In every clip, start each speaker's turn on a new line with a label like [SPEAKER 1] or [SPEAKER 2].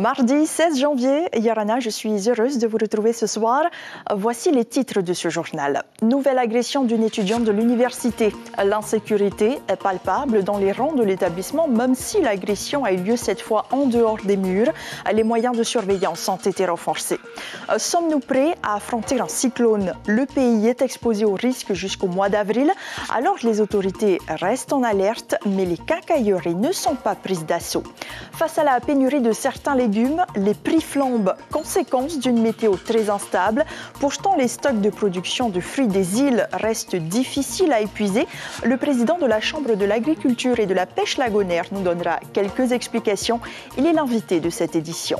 [SPEAKER 1] Mardi 16 janvier, Yarana, je suis heureuse de vous retrouver ce soir. Voici les titres de ce journal. Nouvelle agression d'une étudiante de l'université. L'insécurité est palpable dans les rangs de l'établissement, même si l'agression a eu lieu cette fois en dehors des murs. Les moyens de surveillance ont été renforcés. Sommes-nous prêts à affronter un cyclone? Le pays est exposé au risque jusqu'au mois d'avril. Alors les autorités restent en alerte, mais les quincailleries ne sont pas prises d'assaut. Face à la pénurie de certains légumes, les prix flambent, conséquence d'une météo très instable. Pourtant, les stocks de production de fruits des îles restent difficiles à épuiser. Le président de la Chambre de l'agriculture et de la pêche lagonaire nous donnera quelques explications. Il est l'invité de cette édition.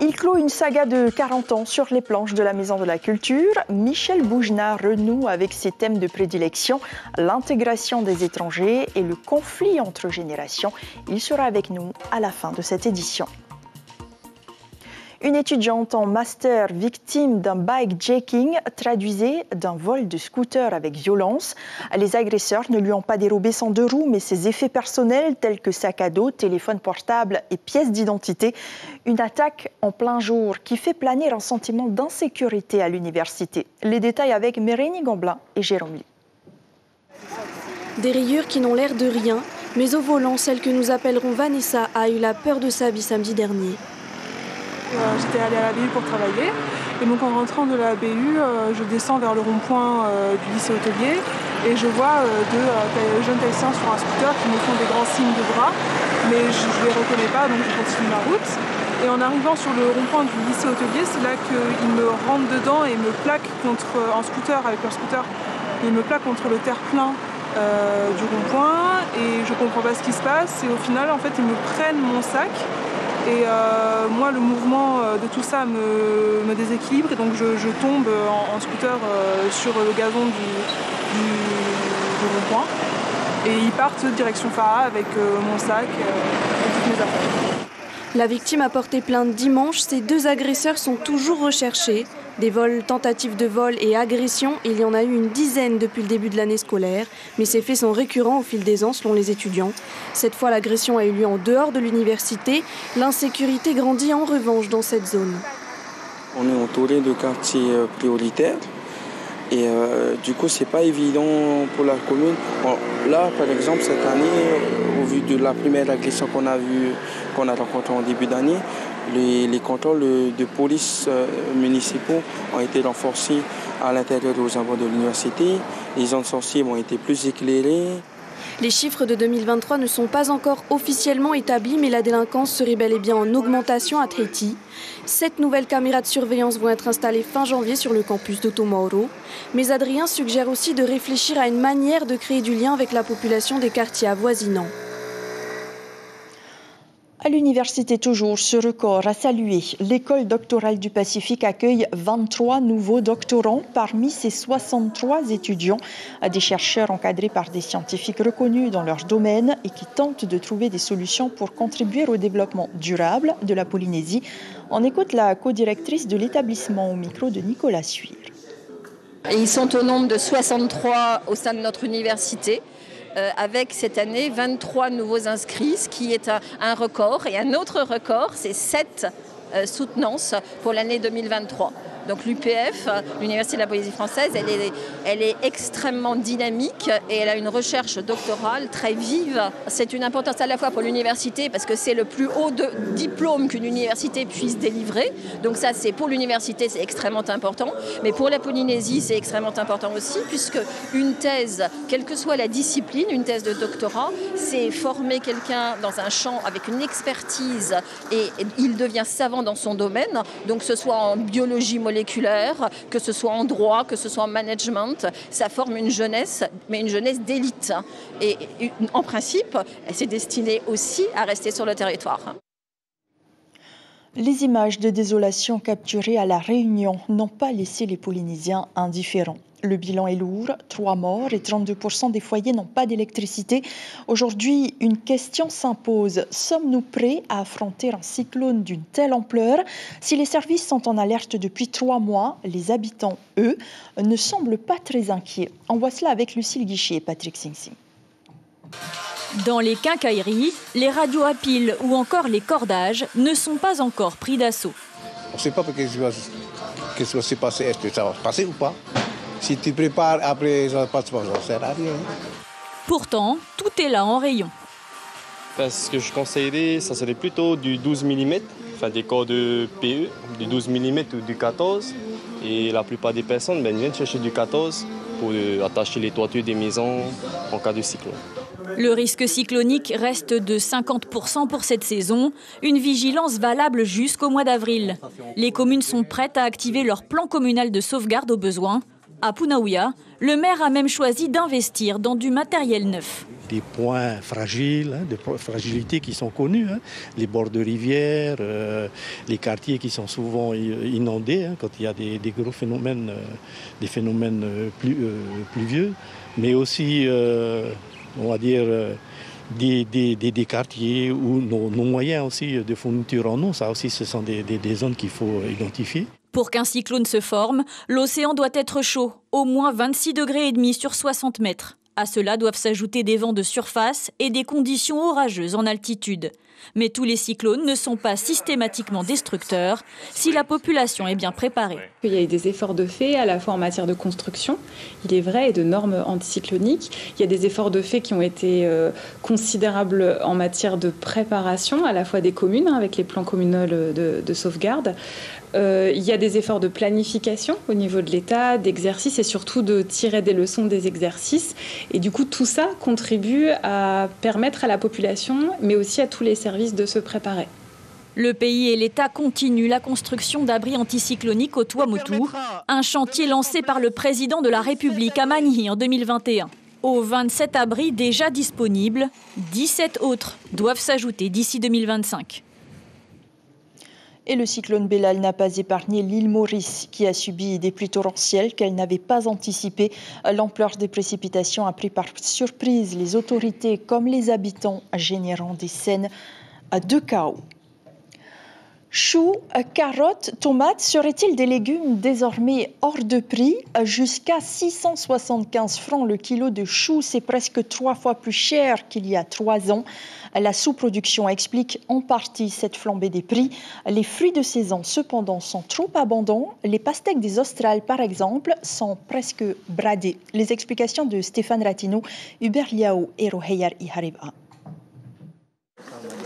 [SPEAKER 1] Il clôt une saga de 40 ans sur les planches de la Maison de la Culture. Michel Boujna renoue avec ses thèmes de prédilection, l'intégration des étrangers et le conflit entre générations. Il sera avec nous à la fin de cette édition. Une étudiante en master victime d'un bikejacking traduisait d'un vol de scooter avec violence. Les agresseurs ne lui ont pas dérobé son deux roues, mais ses effets personnels tels que sac à dos, téléphone portable et pièces d'identité. Une attaque en plein jour qui fait planer un sentiment d'insécurité à l'université. Les détails avec Mérénie Gamblin et Jérôme Lee.
[SPEAKER 2] Des rayures qui n'ont l'air de rien, mais au volant, celle que nous appellerons Vanessa a eu la peur de sa vie samedi dernier.
[SPEAKER 3] J'étais allée à la BU pour travailler et donc en rentrant de la BU, je descends vers le rond-point du lycée hôtelier et je vois deux jeunes Tahitiens sur un scooter qui me font des grands signes de bras, mais je ne les reconnais pas donc je continue ma route. Et en arrivant sur le rond-point du lycée hôtelier, c'est là qu'ils me rentrent dedans et me plaquent en scooter avec leur scooter. Ils me plaquent contre le terre-plein du rond-point et je ne comprends pas ce qui se passe et au final en fait ils me prennent mon sac. Et moi, le mouvement de tout ça me déséquilibre et donc je tombe en scooter sur le gazon du rond-point. Et ils partent direction Fara avec mon sac et toutes mes affaires.
[SPEAKER 2] La victime a porté plainte dimanche. Ces deux agresseurs sont toujours recherchés. Des vols, tentatives de vol et agressions, il y en a eu une dizaine depuis le début de l'année scolaire. Mais ces faits sont récurrents au fil des ans selon les étudiants. Cette fois, l'agression a eu lieu en dehors de l'université. L'insécurité grandit en revanche dans cette zone.
[SPEAKER 4] On est entouré de quartiers prioritaires et du coup, c'est pas évident pour la commune. Bon, là, par exemple, cette année, au vu de la première agression qu'on a rencontrée en début d'année, les contrôles de police municipaux ont été renforcés à l'intérieur et aux abords de l'université. Les zones sensibles ont été plus éclairées.
[SPEAKER 2] Les chiffres de 2023 ne sont pas encore officiellement établis, mais la délinquance serait bel et bien en augmentation à Tahiti. 7 nouvelles caméras de surveillance vont être installées fin janvier sur le campus d'Otomaoro. Mais Adrien suggère aussi de réfléchir à une manière de créer du lien avec la population des quartiers avoisinants.
[SPEAKER 1] À l'université toujours, ce record a salué. L'école doctorale du Pacifique accueille 23 nouveaux doctorants parmi ses 63 étudiants, des chercheurs encadrés par des scientifiques reconnus dans leur domaine et qui tentent de trouver des solutions pour contribuer au développement durable de la Polynésie. On écoute la co-directrice de l'établissement au micro de Nicolas Suire.
[SPEAKER 5] Ils sont au nombre de 63 au sein de notre université. Avec cette année 23 nouveaux inscrits, ce qui est un record. Et un autre record, c'est 7 soutenances pour l'année 2023. Donc l'UPF, l'Université de la Polynésie française, elle est extrêmement dynamique et elle a une recherche doctorale très vive. C'est une importance à la fois pour l'université parce que c'est le plus haut diplôme qu'une université puisse délivrer. Donc ça, c'est pour l'université, c'est extrêmement important. Mais pour la Polynésie, c'est extrêmement important aussi puisque une thèse, quelle que soit la discipline, une thèse de doctorat, c'est former quelqu'un dans un champ avec une expertise et il devient savant dans son domaine. Donc que ce soit en biologie moléculaire, que ce soit en droit, que ce soit en management, ça forme une jeunesse, mais une jeunesse d'élite. Et en principe, c'est destiné aussi à rester sur le territoire.
[SPEAKER 1] Les images de désolation capturées à La Réunion n'ont pas laissé les Polynésiens indifférents. Le bilan est lourd, 3 morts et 32% des foyers n'ont pas d'électricité. Aujourd'hui, une question s'impose. Sommes-nous prêts à affronter un cyclone d'une telle ampleur? Si les services sont en alerte depuis 3 mois, les habitants, eux, ne semblent pas très inquiets. On voit cela avec Lucille Guichet et Patrick Sing Sing.
[SPEAKER 6] Dans les quincailleries, les radios à piles ou encore les cordages ne sont pas encore pris d'assaut.
[SPEAKER 7] On ne sait pas qu'est-ce qui va se passer. Est-ce que ça va se passer ou pas? Si tu prépares, après ça ne passe pas, ça ne sert à rien.
[SPEAKER 6] Pourtant, tout est là en rayon.
[SPEAKER 8] Ce que je conseillerais, ça serait plutôt du 12 mm, enfin des corps de PE, du 12 mm ou du 14. Et la plupart des personnes viennent chercher du 14 pour attacher les toitures des maisons en cas de cyclone.
[SPEAKER 6] Le risque cyclonique reste de 50% pour cette saison, une vigilance valable jusqu'au mois d'avril. Les communes sont prêtes à activer leur plan communal de sauvegarde au besoin. À Punaouia, le maire a même choisi d'investir dans du matériel neuf.
[SPEAKER 9] Des points fragiles, des fragilités qui sont connues, les bords de rivières, les quartiers qui sont souvent inondés quand il y a des gros phénomènes, pluvieux, mais aussi, on va dire, des quartiers où nos moyens aussi de fourniture en eau, ça aussi ce sont des zones qu'il faut identifier.
[SPEAKER 6] Pour qu'un cyclone se forme, l'océan doit être chaud, au moins 26,5 degrés sur 60 mètres. À cela doivent s'ajouter des vents de surface et des conditions orageuses en altitude. Mais tous les cyclones ne sont pas systématiquement destructeurs si la population est bien préparée.
[SPEAKER 10] Il y a eu des efforts de fait à la fois en matière de construction, il est vrai, et de normes anticycloniques. Il y a des efforts de fait qui ont été considérables en matière de préparation, à la fois des communes, avec les plans communaux de sauvegarde. Il y a des efforts de planification au niveau de l'État, d'exercices et surtout de tirer des leçons des exercices. Et du coup, tout ça contribue à permettre à la population, mais aussi à tous les services de se préparer.
[SPEAKER 6] Le pays et l'État continuent la construction d'abris anticycloniques au Tuamotu, un chantier lancé par le président de la République à Manhi en 2021. Aux 27 abris déjà disponibles, 17 autres doivent s'ajouter d'ici 2025.
[SPEAKER 1] Et le cyclone Bellal n'a pas épargné l'île Maurice, qui a subi des pluies torrentielles qu'elle n'avait pas anticipées. L'ampleur des précipitations a pris par surprise les autorités comme les habitants, générant des scènes de chaos. Choux, carottes, tomates, seraient-ils des légumes désormais hors de prix? Jusqu'à 675 francs le kilo de choux, c'est presque 3 fois plus cher qu'il y a 3 ans. La sous-production explique en partie cette flambée des prix. Les fruits de saison, cependant, sont trop abondants. Les pastèques des Australes, par exemple, sont presque bradées. Les explications de Stéphane Ratino, Hubert Liao et Roheyar Ihariba.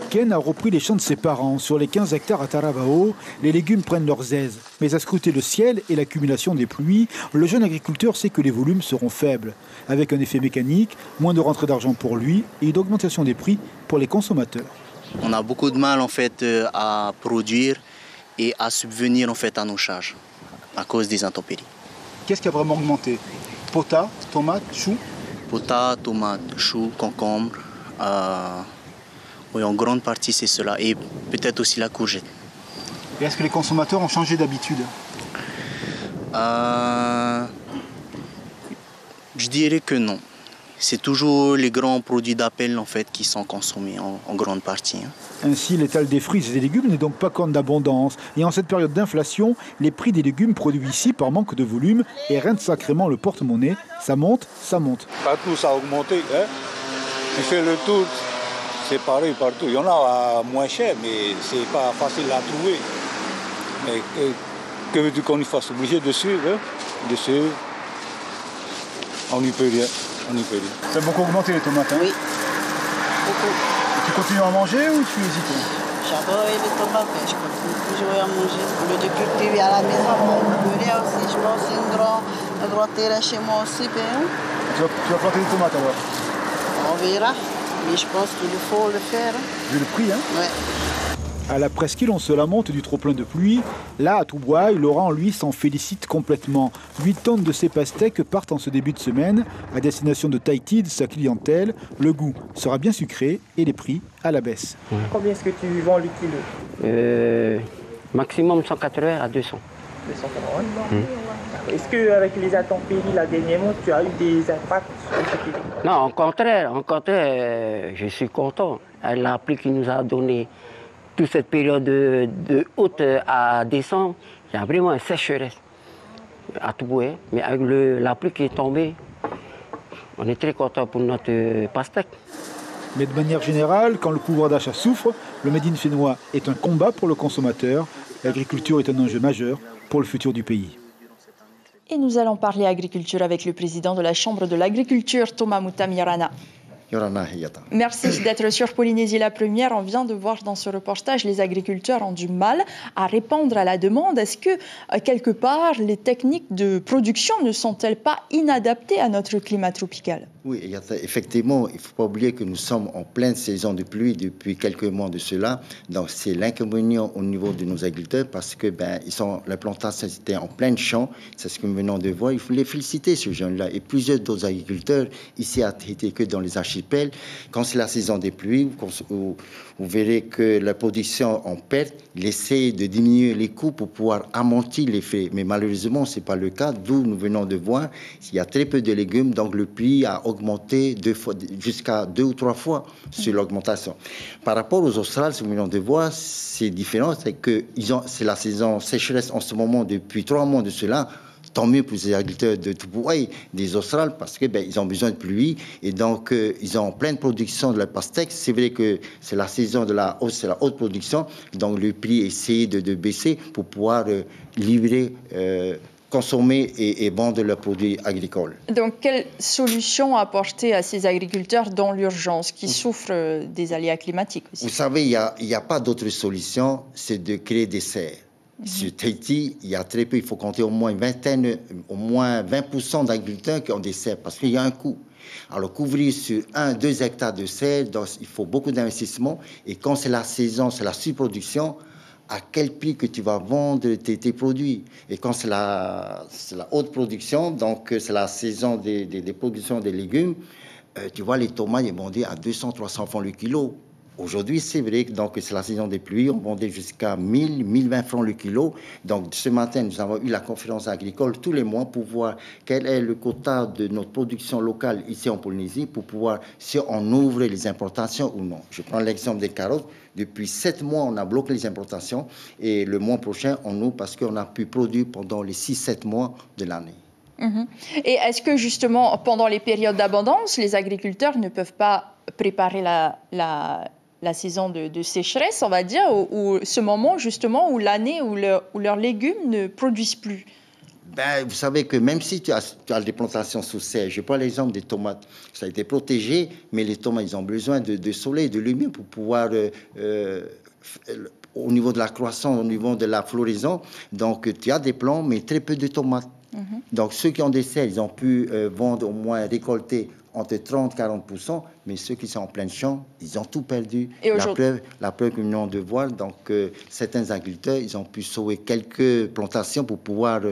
[SPEAKER 11] Ken a repris les champs de ses parents. Sur les 15 hectares à Taravao, les légumes prennent leurs aises. Mais à scruter le ciel et l'accumulation des pluies, le jeune agriculteur sait que les volumes seront faibles. Avec un effet mécanique, moins de rentrée d'argent pour lui et une augmentation des prix pour les consommateurs.
[SPEAKER 12] On a beaucoup de mal en fait à produire et à subvenir en fait à nos charges à cause des intempéries.
[SPEAKER 11] Qu'est-ce qui a vraiment augmenté? Potas, tomates, choux?
[SPEAKER 12] Potas, tomates, choux, concombres. Oui, en grande partie c'est cela, et peut-être aussi la courgette.
[SPEAKER 11] Et est-ce que les consommateurs ont changé d'habitude?
[SPEAKER 12] Je dirais que non. C'est toujours les grands produits d'appel en fait qui sont consommés en grande partie.
[SPEAKER 11] Ainsi, l'étal des fruits et des légumes n'est donc pas qu'en abondance. Et en cette période d'inflation, les prix des légumes produits ici par manque de volume éreignent sacrément le porte-monnaie. Ça monte, ça monte.
[SPEAKER 7] Partout ça a augmenté. On fait le tour. C'est pareil partout. Il y en a moins cher, mais c'est pas facile à trouver. Mais que veux-tu qu'on y fasse? Obligé de suivre, On n'y peut rien.
[SPEAKER 11] Ça a beaucoup augmenté les tomates, hein?
[SPEAKER 13] Oui, beaucoup.
[SPEAKER 11] Et tu continues à manger ou tu hésites?
[SPEAKER 13] J'adore les tomates, mais je continue toujours à manger. Au lieu de cultiver à la maison, on peut rien aussi. Je pense un grand terrain chez moi aussi.
[SPEAKER 11] Tu vas planter des tomates alors?
[SPEAKER 13] On verra. Mais je pense qu'il faut le faire.
[SPEAKER 11] Vu le prix, hein?
[SPEAKER 13] Ouais.
[SPEAKER 11] À la presqu'île, on se lamente du trop-plein de pluie. Là, à Toubouaï, Laurent, lui, s'en félicite complètement. 8 tonnes de ces pastèques partent en ce début de semaine à destination de Tahiti, de sa clientèle. Le goût sera bien sucré et les prix à la baisse.
[SPEAKER 14] Combien est-ce que tu vends le kilo?
[SPEAKER 15] Maximum 180 à 200.
[SPEAKER 14] 280. Est-ce qu'avec les intempéries, là, dernièrement, tu as eu des impacts sur ce kilo?
[SPEAKER 15] Non, au contraire, je suis content. La pluie qui nous a donné toute cette période de août à décembre, il y a vraiment une sécheresse à Toubouaï. Mais avec la pluie qui est tombée, on est très content pour notre pastèque.
[SPEAKER 11] Mais de manière générale, quand le pouvoir d'achat souffre, le Made in fénois est un combat pour le consommateur. L'agriculture est un enjeu majeur pour le futur du pays.
[SPEAKER 1] Et nous allons parler agriculture avec le président de la Chambre de l'agriculture, Thomas Moutam Yarana. Merci d'être sur Polynésie la Première. On vient de voir dans ce reportage, les agriculteurs ont du mal à répondre à la demande. Est-ce que, quelque part, les techniques de production ne sont-elles pas inadaptées à notre climat tropical ?
[SPEAKER 16] Oui, effectivement, il ne faut pas oublier que nous sommes en pleine saison de pluie depuis quelques mois de cela. Donc, c'est l'inconvénient au niveau de nos agriculteurs parce que la plantation était en plein champ. C'est ce que nous venons de voir. Il faut les féliciter, ces jeunes-là. Et plusieurs d'autres agriculteurs, ici à Tahiti que dans les archipels, quand c'est la saison des pluies, vous verrez que la production en perte, ils essayent de diminuer les coûts pour pouvoir amortir l'effet. Mais malheureusement, ce n'est pas le cas. D'où nous venons de voir, il y a très peu de légumes, donc le prix a augmenté jusqu'à 2 ou 3 fois sur l'augmentation. Par rapport aux Australes, ce que nous venons de voir, c'est différent. C'est la saison sécheresse en ce moment depuis 3 mois de cela. Tant mieux pour les agriculteurs de Tupuai, des Australes, parce que ils ont besoin de pluie et donc ils ont pleine production de la pastèque. C'est vrai que c'est la saison de la haute production, donc le prix essaie de baisser pour pouvoir livrer, consommer et vendre leurs produits agricoles.
[SPEAKER 1] Donc, quelle solution apporter à ces agriculteurs dans l'urgence qui souffrent des aléas climatiques aussi ?
[SPEAKER 16] Vous savez, il n'y a pas d'autre solution, c'est de créer des serres. Sur Tahiti, il y a très peu, il faut compter au moins 20% d'agriculteurs qui ont des serres parce qu'il y a un coût. Alors, couvrir sur 1-2 hectares de serres, il faut beaucoup d'investissement. Et quand c'est la saison, c'est la surproduction, à quel prix que tu vas vendre tes produits. Et quand c'est la haute production, donc c'est la saison des productions des légumes, tu vois, les tomates, ils vendent à 200-300 francs le kilo. Aujourd'hui, c'est vrai que c'est la saison des pluies. On vendait jusqu'à 1000-1020 francs le kilo. Donc, ce matin, nous avons eu la conférence agricole tous les mois pour voir quel est le quota de notre production locale ici en Polynésie pour pouvoir, si on ouvre les importations ou non. Je prends l'exemple des carottes. Depuis 7 mois, on a bloqué les importations et le mois prochain, on ouvre parce qu'on a pu produire pendant les 6-7 mois de l'année.
[SPEAKER 1] Et est-ce que justement, pendant les périodes d'abondance, les agriculteurs ne peuvent pas préparer la saison de sécheresse, on va dire, ou ce moment justement où l'année où leurs légumes ne produisent plus?
[SPEAKER 16] Vous savez que même si tu as des plantations sous serre, je prends l'exemple des tomates, ça a été protégé, mais les tomates, ils ont besoin de soleil, de lumière pour pouvoir, au niveau de la croissance, au niveau de la floraison, donc tu as des plants, mais très peu de tomates. Donc ceux qui ont des serres, ils ont pu vendre au moins, récolter entre 30-40%, mais ceux qui sont en plein champ, ils ont tout perdu. Et la preuve que nous venons de voir, donc certains agriculteurs, ils ont pu sauver quelques plantations pour pouvoir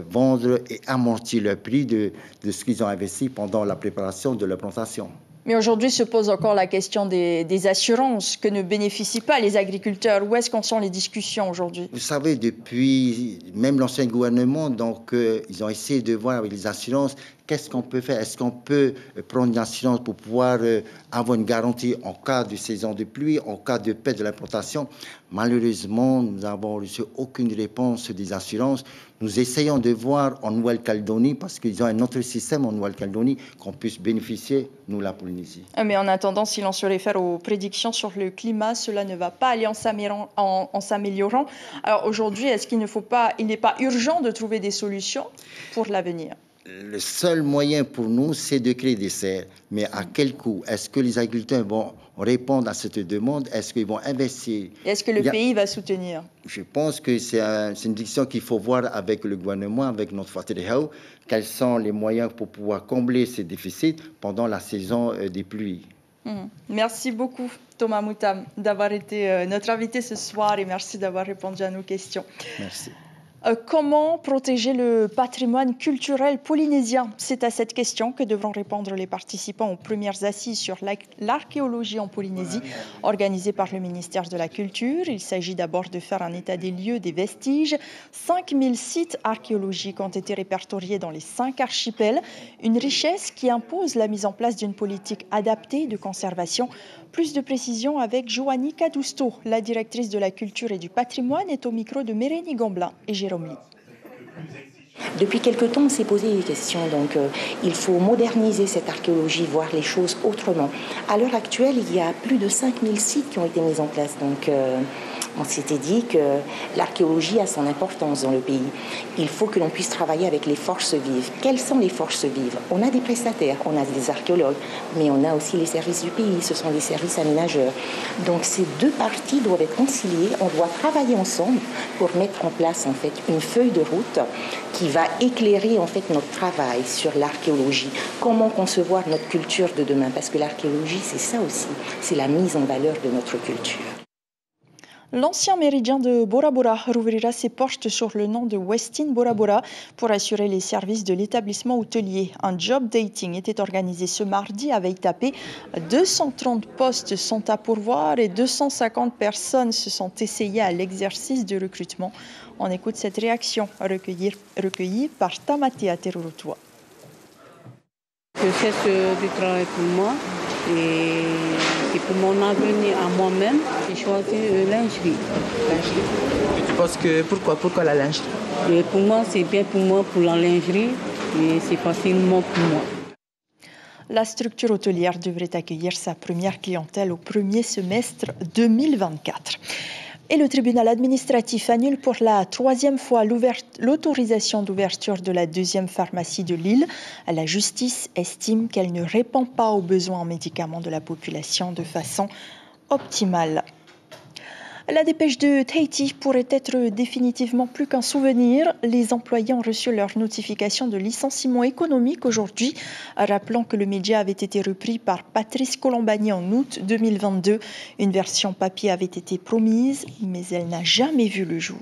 [SPEAKER 16] vendre et amortir le prix de ce qu'ils ont investi pendant la préparation de leur plantation.
[SPEAKER 1] Mais aujourd'hui se pose encore la question des assurances que ne bénéficient pas les agriculteurs. Où est-ce qu'en sont les discussions aujourd'hui?
[SPEAKER 16] Vous savez, depuis même l'ancien gouvernement, donc ils ont essayé de voir avec les assurances qu'est-ce qu'on peut faire. Est-ce qu'on peut prendre une assurance pour pouvoir avoir une garantie en cas de saison de pluie, en cas de perte de l'implantation? Malheureusement, nous n'avons reçu aucune réponse des assurances. Nous essayons de voir en Nouvelle-Calédonie, parce qu'ils ont un autre système en Nouvelle-Calédonie, qu'on puisse bénéficier, nous, la Polynésie.
[SPEAKER 1] Mais en attendant, si l'on se réfère aux prédictions sur le climat, cela ne va pas aller en s'améliorant. Alors aujourd'hui, est-ce qu'il n'est pas urgent de trouver des solutions pour l'avenir?
[SPEAKER 16] Le seul moyen pour nous, c'est de créer des serres. Mais à quel coût? Est-ce que les agriculteurs vont répondre à cette demande? Est-ce qu'ils vont investir?
[SPEAKER 1] Est-ce que le pays va soutenir?
[SPEAKER 16] Je pense que c'est une discussion qu'il faut voir avec le gouvernement, avec notre Whatirehau, quels sont les moyens pour pouvoir combler ces déficits pendant la saison des pluies.
[SPEAKER 1] Merci beaucoup, Thomas Moutam, d'avoir été notre invité ce soir et merci d'avoir répondu à nos questions.
[SPEAKER 16] Merci.
[SPEAKER 1] Comment protéger le patrimoine culturel polynésien? C'est à cette question que devront répondre les participants aux premières assises sur l'archéologie en Polynésie, organisées par le ministère de la Culture. Il s'agit d'abord de faire un état des lieux des vestiges. 5000 sites archéologiques ont été répertoriés dans les 5 archipels, une richesse qui impose la mise en place d'une politique adaptée de conservation. Plus de précisions avec Joanie Cadousto, la directrice de la culture et du patrimoine, est au micro de Mérénie Gamblin et Jérôme Lee.
[SPEAKER 17] Depuis quelque temps, on s'est posé des questions. Donc, il faut moderniser cette archéologie, voir les choses autrement. À l'heure actuelle, il y a plus de 5000 sites qui ont été mis en place. Donc, on s'était dit que l'archéologie a son importance dans le pays. Il faut que l'on puisse travailler avec les forces vives. Quelles sont les forces vives? On a des prestataires, on a des archéologues, mais on a aussi les services du pays. Ce sont des services aménageurs. Donc, ces deux parties doivent être conciliées. On doit travailler ensemble pour mettre en place, en fait, une feuille de route qui va éclairer, en fait, notre travail sur l'archéologie. Comment concevoir notre culture de demain? Parce que l'archéologie, c'est ça aussi. C'est la mise en valeur de notre culture.
[SPEAKER 1] L'ancien méridien de Bora Bora rouvrira ses portes sur le nom de Westin Bora Bora pour assurer les services de l'établissement hôtelier. Un job dating était organisé ce mardi à Veitapé. 230 postes sont à pourvoir et 250 personnes se sont essayées à l'exercice de recrutement. On écoute cette réaction recueillie par Tamatea Terurutua.
[SPEAKER 18] Je cherche du travail pour moi et pour mon avenir à moi-même, j'ai choisi lingerie.
[SPEAKER 19] Et tu penses que pourquoi la lingerie?
[SPEAKER 18] Et pour moi, c'est bien pour moi pour la lingerie et c'est facilement pour moi.
[SPEAKER 1] La structure hôtelière devrait accueillir sa première clientèle au premier semestre 2024. Et le tribunal administratif annule pour la troisième fois l'autorisation d'ouverture de la deuxième pharmacie de Lille. La justice estime qu'elle ne répond pas aux besoins en médicaments de la population de façon optimale. La dépêche de Tahiti pourrait être définitivement plus qu'un souvenir. Les employés ont reçu leur notification de licenciement économique aujourd'hui, rappelant que le média avait été repris par Patrice Colombani en août 2022. Une version papier avait été promise, mais elle n'a jamais vu le jour.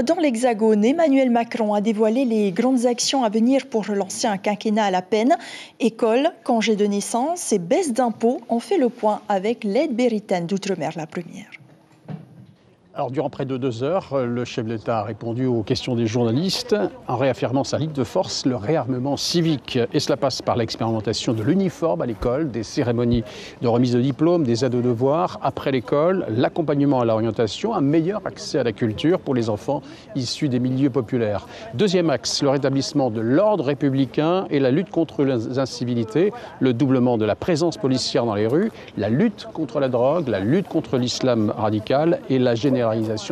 [SPEAKER 1] Dans l'Hexagone, Emmanuel Macron a dévoilé les grandes actions à venir pour relancer un quinquennat à la peine. École, congé de naissance et baisse d'impôts. On fait le point avec l'aide Béritaine d'Outre-mer, la première.
[SPEAKER 20] Alors, durant près de 2 heures, le chef de l'État a répondu aux questions des journalistes en réaffirmant sa ligne de force, le réarmement civique. Et cela passe par l'expérimentation de l'uniforme à l'école, des cérémonies de remise de diplôme, des aides aux devoirs après l'école, l'accompagnement à l'orientation, un meilleur accès à la culture pour les enfants issus des milieux populaires. Deuxième axe, le rétablissement de l'ordre républicain et la lutte contre les incivilités, le doublement de la présence policière dans les rues, la lutte contre la drogue, la lutte contre l'islam radical et la généralisation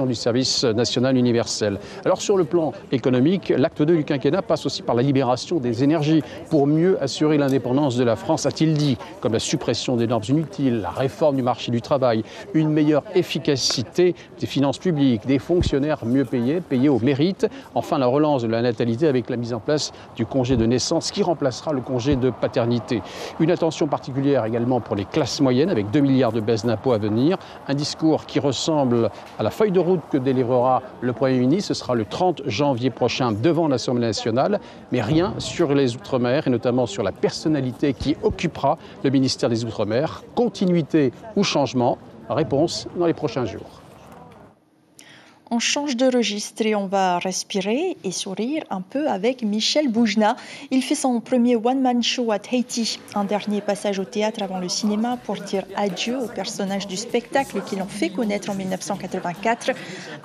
[SPEAKER 20] du service national universel. Alors sur le plan économique, l'acte 2 du quinquennat passe aussi par la libération des énergies pour mieux assurer l'indépendance de la France, a-t-il dit, comme la suppression des normes inutiles, la réforme du marché du travail, une meilleure efficacité des finances publiques, des fonctionnaires mieux payés au mérite, enfin la relance de la natalité avec la mise en place du congé de naissance qui remplacera le congé de paternité. Une attention particulière également pour les classes moyennes avec 2 milliards de baisses d'impôts à venir, un discours qui ressemble à la feuille de route que délivrera le Premier ministre. Ce sera le 30 janvier prochain devant l'Assemblée nationale, mais rien sur les Outre-mer et notamment sur la personnalité qui occupera le ministère des Outre-mer. Continuité ou changement? Réponse dans les prochains jours.
[SPEAKER 1] On change de registre et on va respirer et sourire un peu avec Michel Boujna. Il fait son premier one-man show à Tahiti. Un dernier passage au théâtre avant le cinéma pour dire adieu aux personnages du spectacle qui l'ont fait connaître en 1984.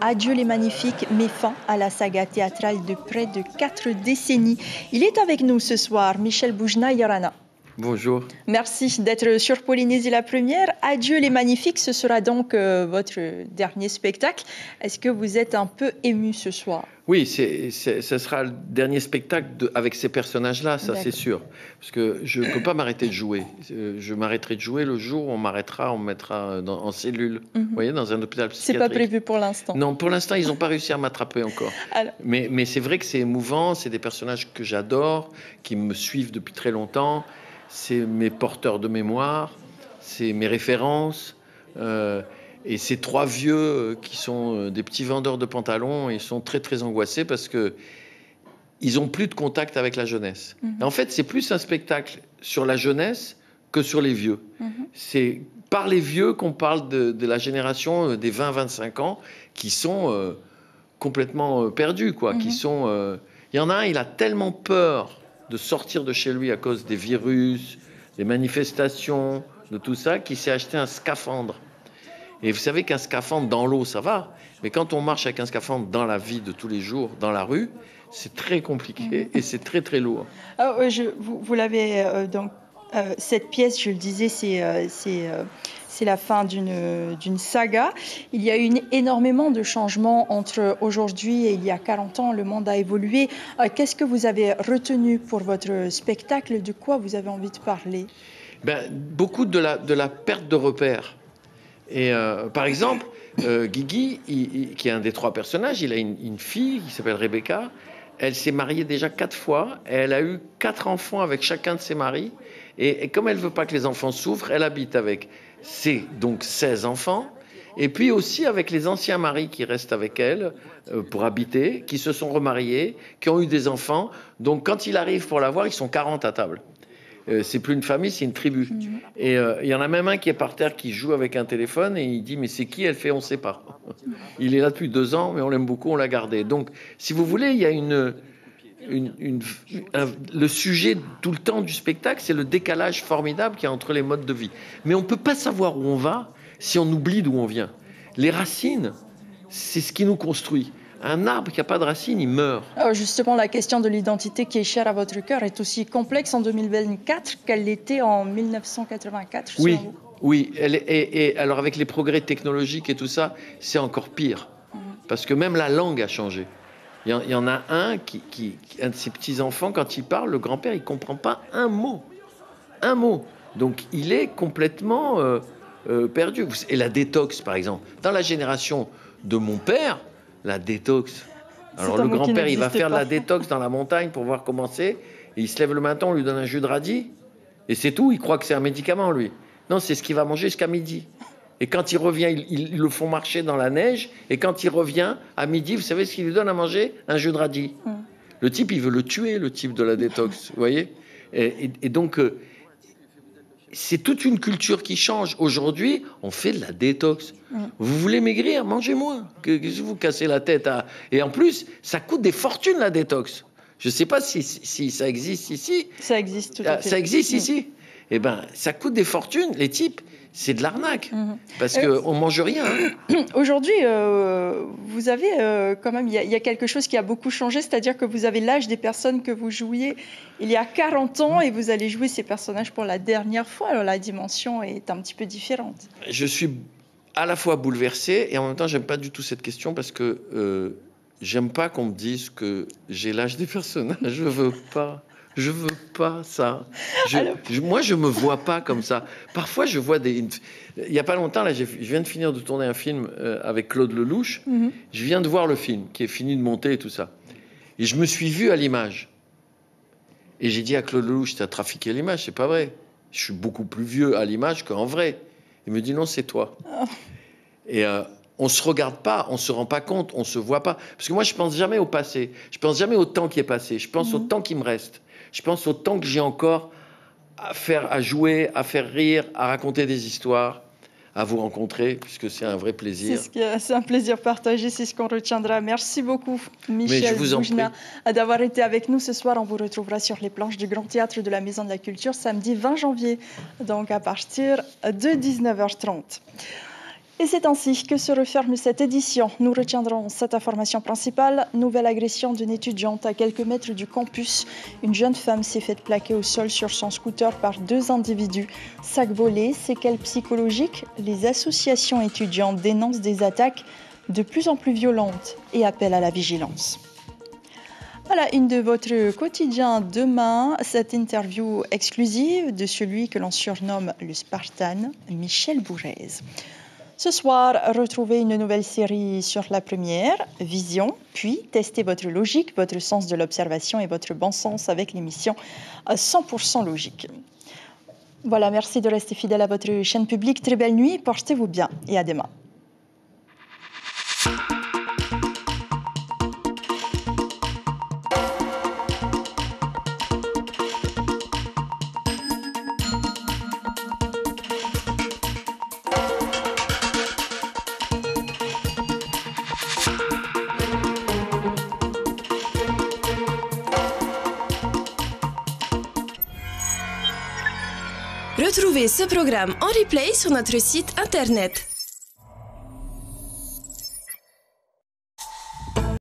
[SPEAKER 1] Adieu les magnifiques met fin à la saga théâtrale de près de 4 décennies. Il est avec nous ce soir, Michel Boujna, Yorana.
[SPEAKER 21] Bonjour.
[SPEAKER 1] Merci d'être sur Polynésie la première. Adieu les magnifiques, ce sera donc votre dernier spectacle. Est-ce que vous êtes un peu ému ce soir?
[SPEAKER 21] Oui, ce sera le dernier spectacle avec ces personnages-là, ça c'est sûr. Parce que je ne peux pas m'arrêter de jouer. Je m'arrêterai de jouer le jour où on m'arrêtera, on me mettra en cellule, vous voyez, dans un hôpital psychiatrique.
[SPEAKER 1] C'est pas prévu pour l'instant?
[SPEAKER 21] Non, pour l'instant, ils n'ont pas réussi à m'attraper encore. Alors... Mais c'est vrai que c'est émouvant, c'est des personnages que j'adore, qui me suivent depuis très longtemps. C'est mes porteurs de mémoire, c'est mes références. Et ces 3 vieux qui sont des petits vendeurs de pantalons, ils sont très très angoissés parce que ils ont plus de contact avec la jeunesse. En fait, c'est plus un spectacle sur la jeunesse que sur les vieux. C'est par les vieux qu'on parle de la génération des 20-25 ans qui sont complètement perdus, quoi. Qui sont, il y en a un, il a tellement peur de sortir de chez lui à cause des virus, des manifestations, de tout ça, qu'il s'est acheté un scaphandre. Et vous savez qu'un scaphandre dans l'eau, ça va. Mais quand on marche avec un scaphandre dans la vie de tous les jours, dans la rue, c'est très compliqué et c'est très, très lourd.
[SPEAKER 1] Alors, vous l'avez donc... cette pièce, je le disais, c'est la fin d'une saga. Il y a eu énormément de changements entre aujourd'hui et il y a 40 ans. Le monde a évolué. Qu'est-ce que vous avez retenu pour votre spectacle? De quoi vous avez envie de parler?
[SPEAKER 21] Beaucoup de la perte de repères. Et par exemple, Guigui, qui est un des 3 personnages, il a une fille qui s'appelle Rebecca. Elle s'est mariée déjà 4 fois. Et elle a eu 4 enfants avec chacun de ses maris. Et comme elle ne veut pas que les enfants souffrent, elle habite avec donc 16 enfants. Et puis aussi avec les anciens maris qui restent avec elle pour habiter, qui se sont remariés, qui ont eu des enfants. Donc quand il arrive pour la voir, ils sont 40 à table. C'est plus une famille, c'est une tribu. Et il y en a même un qui est par terre, qui joue avec un téléphone et il dit « Mais c'est qui ?» Elle fait « On ne sait pas. » Il est là depuis 2 ans, mais on l'aime beaucoup, on l'a gardé. Donc, si vous voulez, il y a le sujet tout le temps du spectacle, c'est le décalage formidable qu'il y a entre les modes de vie. Mais on ne peut pas savoir où on va si on oublie d'où on vient. Les racines, c'est ce qui nous construit. Un arbre qui n'a pas de racines, il meurt.
[SPEAKER 1] Alors justement, la question de l'identité qui est chère à votre cœur est aussi complexe en 2024 qu'elle l'était en 1984.
[SPEAKER 21] Oui, oui. Et alors avec les progrès technologiques et tout ça, c'est encore pire. Parce que même la langue a changé. Il y en a un un de ses petits-enfants, quand il parle, le grand-père, il ne comprend pas un mot. Un mot. Donc il est complètement perdu. Et la détox, par exemple. Dans la génération de mon père, la détox. Alors le grand-père, il va faire la détox dans la montagne pour voir comment c'est. Et il se lève le matin, on lui donne un jus de radis. Et c'est tout, il croit que c'est un médicament, lui. Non, c'est ce qu'il va manger jusqu'à midi. Et quand il revient, ils le font marcher dans la neige. Et quand il revient, à midi, vous savez ce qu'il lui donne à manger? Un jus de radis. Le type, il veut le tuer, le type de la détox. Vous voyez? Et donc, c'est toute une culture qui change. Aujourd'hui, on fait de la détox. Vous voulez maigrir? Mangez moins. Que vous cassez la tête à... Et en plus, ça coûte des fortunes, la détox. Je ne sais pas si ça existe ici.
[SPEAKER 1] Ça existe tout à fait.
[SPEAKER 21] Ça existe ici. Eh bien, ça coûte des fortunes. Les types, c'est de l'arnaque. Parce qu'on ne mange rien.
[SPEAKER 1] Aujourd'hui, vous avez quand même... Il y a quelque chose qui a beaucoup changé, c'est-à-dire que vous avez l'âge des personnes que vous jouiez il y a 40 ans et vous allez jouer ces personnages pour la dernière fois. Alors, la dimension est un petit peu différente.
[SPEAKER 21] Je suis à la fois bouleversé et en même temps, j'aime pas du tout cette question parce que j'aime pas qu'on me dise que j'ai l'âge des personnages. Je veux pas. Je veux pas ça. Moi, je me vois pas comme ça. Parfois, je vois il y a pas longtemps, là, je viens de finir de tourner un film avec Claude Lelouch. Je viens de voir le film qui est fini de monter et tout ça. Et je me suis vu à l'image. Et j'ai dit à Claude Lelouch, t'as trafiqué l'image, c'est pas vrai. Je suis beaucoup plus vieux à l'image qu'en vrai. Il me dit non, c'est toi. Et on se regarde pas, on se rend pas compte, on se voit pas. Parce que moi, je pense jamais au passé. Je pense jamais au temps qui est passé. Je pense au temps qui me reste. Je pense au temps que j'ai encore à jouer, à faire rire, à raconter des histoires, à vous rencontrer, puisque c'est un vrai plaisir.
[SPEAKER 1] C'est un plaisir partagé, c'est ce qu'on retiendra. Merci beaucoup, Michel Boujna, d'avoir été avec nous ce soir. On vous retrouvera sur les planches du Grand Théâtre de la Maison de la Culture samedi 20 janvier, donc à partir de 19h30. Et c'est ainsi que se referme cette édition. Nous retiendrons cette information principale. Nouvelle agression d'une étudiante à quelques mètres du campus. Une jeune femme s'est faite plaquer au sol sur son scooter par 2 individus. Sac volé, séquelles psychologiques. Les associations étudiantes dénoncent des attaques de plus en plus violentes et appellent à la vigilance. À la une de votre quotidien demain, cette interview exclusive de celui que l'on surnomme le Spartan, Michel Bourrez. Ce soir, retrouvez une nouvelle série sur la première, Vision, puis testez votre logique, votre sens de l'observation et votre bon sens avec l'émission 100% logique. Voilà, merci de rester fidèle à votre chaîne publique. Très belle nuit, portez-vous bien et à demain.
[SPEAKER 3] Retrouvez ce programme en replay sur notre site internet